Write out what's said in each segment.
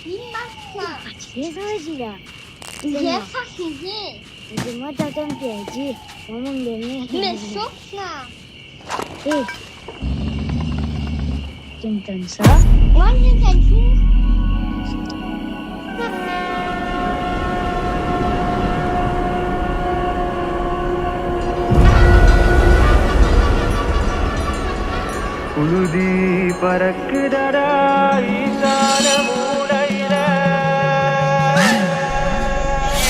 paciência, 예사시지. cuma datang gaji, ngomong demi. mesokna. Cintan sa? 완전 괜찮. உழுதி பறக்குதடா ஈசான மூலையில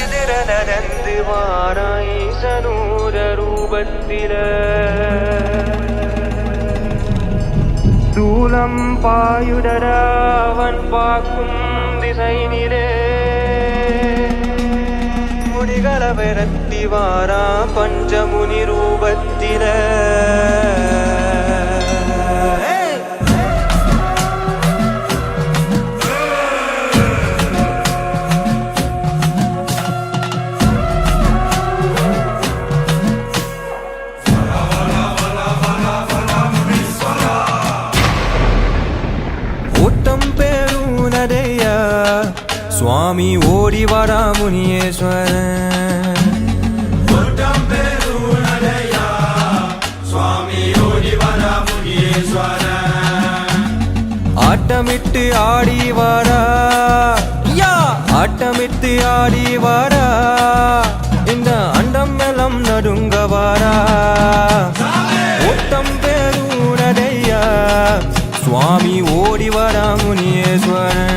எதிர நடந்து வாரா ஈசனூர ரூபத்தில தூலம் பாயுடடா அவன் பார்க்கும் திசையினிலே முடிகளை விரட்டி வாரா பஞ்சமுனி ரூபத்தில சுவாமி ஓடி வரா முனியேஸ்வரன் ஆட்டமிட்டு ஆடி வாரா ஆட்டமிட்டு ஆடி வாரா இந்த அண்டம் மேலம் நடுங்க வாரா ஓட்டம் பேருனதையா சுவாமி ஓடி வரா முனியேஸ்வரன்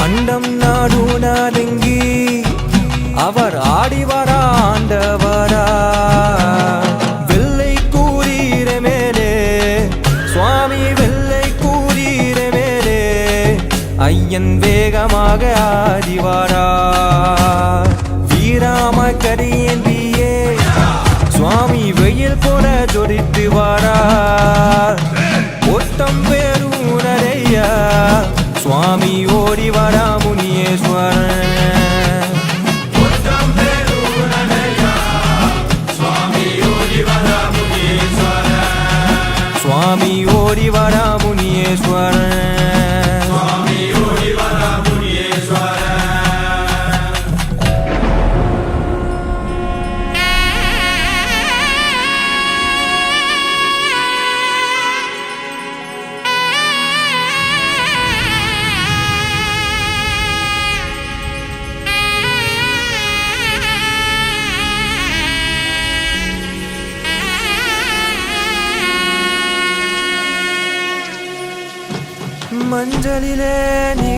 அண்டம் நாடுனாதெங்கி அவர் ஆடி வராண்டவரா வெள்ளை கூறீர மேலே சுவாமி வெள்ளை கூறீர மேலே ஐயன் வேகமாக ஆதிவாரா வீராம கரியந்தியே சுவாமி வெயில் போல ஜொலித்து வாரா ஒட்டம் பேருனரையா சுவாமி ஓடி வரா முனியேஸ்வரன் சுவாமி ஓடி வரா முனியேஸ்வரன் மஞ்சளிலே நீ